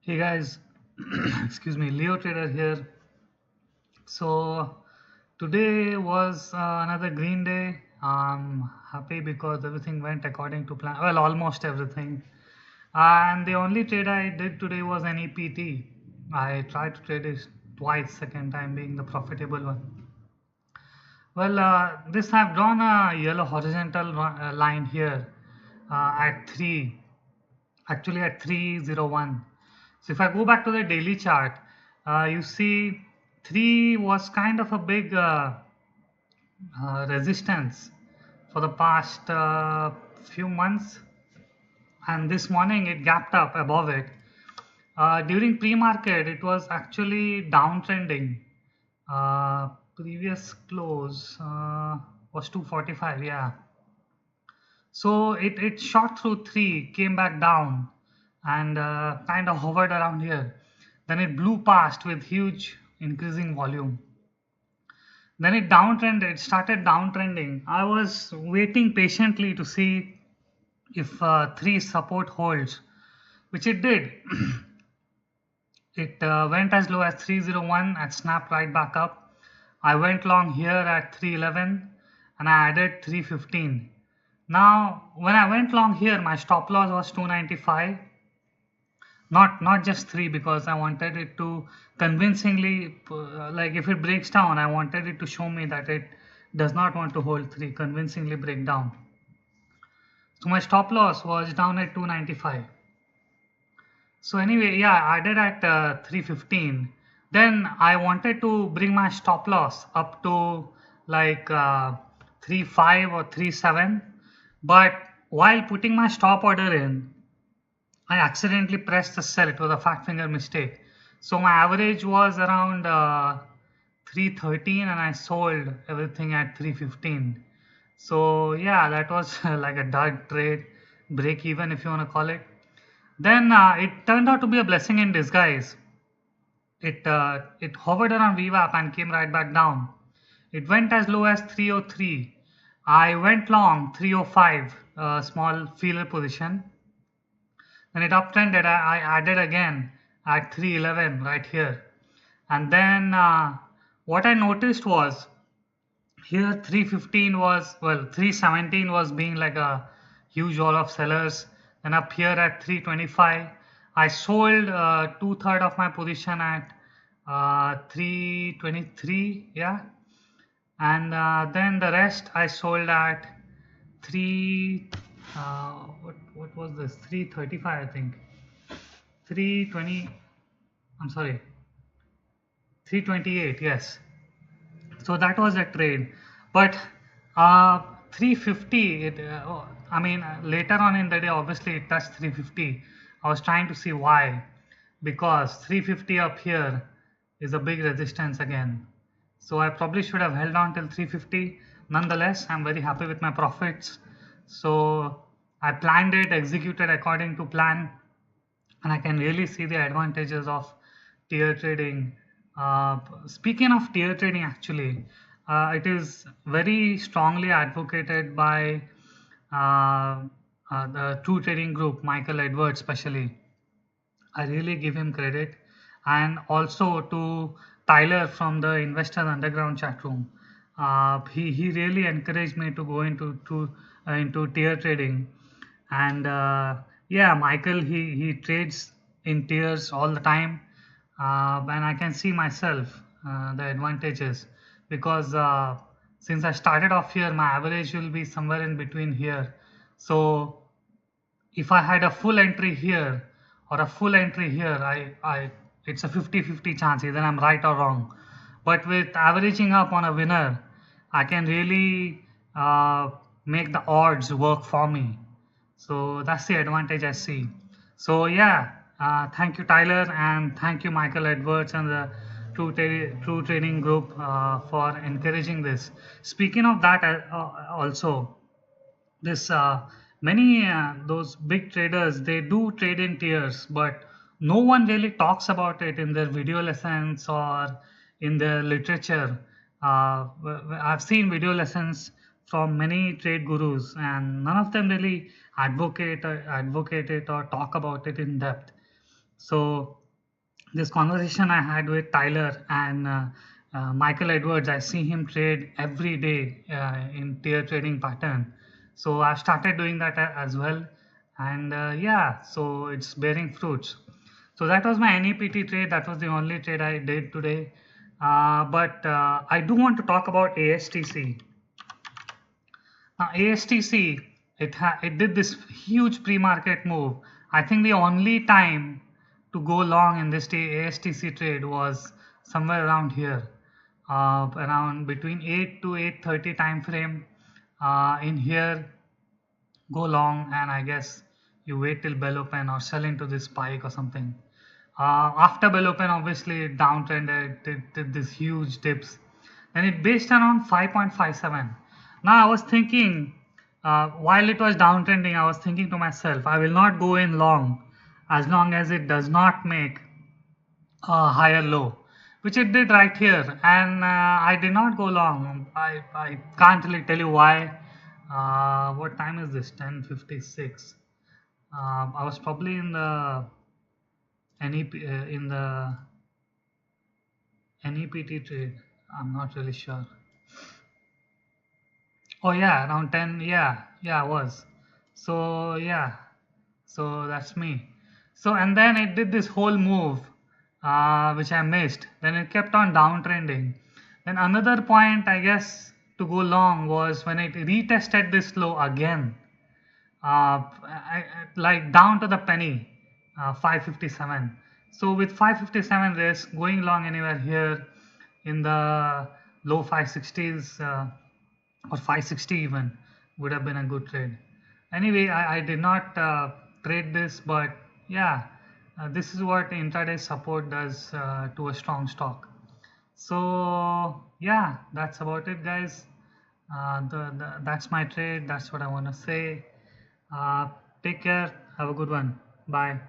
Hey guys, excuse me, Leo Trader here. So today was another green day. I'm happy because everything went according to plan. Well, almost everything. And the only trade I did today was NEPT. I tried to trade it twice, second time being the profitable one. Well, this I've drawn a yellow horizontal line here at 3, actually at 301. So if I go back to the daily chart, you see 3 was kind of a big resistance for the past few months, and this morning it gapped up above it. During pre-market, it was actually downtrending. Previous close was 245, yeah. So it shot through 3, came back down, and kind of hovered around here. Then it blew past with huge increasing volume. Then it started downtrending. I was waiting patiently to see if 3 support holds, which it did. It went as low as 301 and snapped right back up. I went long here at 311 and I added 315. Now, when I went long here, my stop loss was 295. Not just 3, because I wanted it to convincingly, like if it breaks down, I wanted it to show me that it does not want to hold 3, convincingly break down. So my stop loss was down at 295. So anyway, yeah, I added at 315. Then I wanted to bring my stop loss up to like 35 or 37. But while putting my stop order in, I accidentally pressed the sell. It was a fat finger mistake. So my average was around 313 and I sold everything at 315. So yeah, that was like a dud trade, break even if you want to call it. Then it turned out to be a blessing in disguise. It hovered around VWAP and came right back down. It went as low as 303. I went long 305, small feeler position. Then it uptrended. I added again at 311 right here. And then what I noticed was here 315 was, well, 317 was being like a huge wall of sellers. And up here at 325, I sold 2/3 of my position at 323, yeah. And then the rest I sold at 3, what was this, 335, I think, 320, I'm sorry, 328, yes. So that was a trade. But 350, I mean, later on in the day, obviously it touched 350. I was trying to see why, because 350 up here is a big resistance again. So I probably should have held on till 350. Nonetheless, I'm very happy with my profits. So I planned it, executed according to plan, and I can really see the advantages of tier trading. Speaking of tier trading, actually, it is very strongly advocated by the True Trading Group, Michael Edwards especially. I really give him credit, and also to Tyler from the Investors Underground chat room. He really encouraged me to go into tier trading, and yeah, Michael, he trades in tiers all the time, and I can see myself the advantages, because since I started off here, my average will be somewhere in between here. So if I had a full entry here or a full entry here, it's a 50-50 chance, either I'm right or wrong. But with averaging up on a winner, I can really make the odds work for me. So that's the advantage I see. So yeah, thank you Tyler, and thank you Michael Edwards and the True Trading Group for encouraging this. Speaking of that, also this many those big traders, they do trade in tiers, but no one really talks about it in their video lessons or in their literature. I've seen video lessons from many trade gurus, and none of them really advocate it or talk about it in depth. So this conversation I had with Tyler and Michael Edwards, I see him trade every day in tier trading pattern. So I've started doing that as well, and yeah, so it's bearing fruits. So that was my NEPT trade. That was the only trade I did today. But I do want to talk about ASTC. Now, ASTC, it did this huge pre-market move. I think the only time to go long in this ASTC trade was somewhere around here, around between 8 to 8:30 time frame. In here, go long, and I guess you wait till bell open or sell into this spike or something. After bell open, obviously it downtrended, did this huge dips, and it based around 5.57. Now I was thinking, while it was downtrending, I was thinking to myself, I will not go in long as long as it does not make a higher low, which it did right here, and I did not go long. I can't really tell you why. What time is this? 10:56. I was probably in the in the NEPT trade. I'm not really sure. Oh yeah, around 10. Yeah, yeah, I was. So yeah, so that's me. So and then it did this whole move, which I missed. Then it kept on downtrending. Then another point, I guess, to go long was when it retested this low again, like down to the penny, 557. So with 557 risk, going long anywhere here in the low 560s or 560 even would have been a good trade. Anyway, I did not trade this, but yeah, this is what intraday support does to a strong stock. So yeah, that's about it, guys. That's my trade. That's what I want to say. Take care. Have a good one. Bye.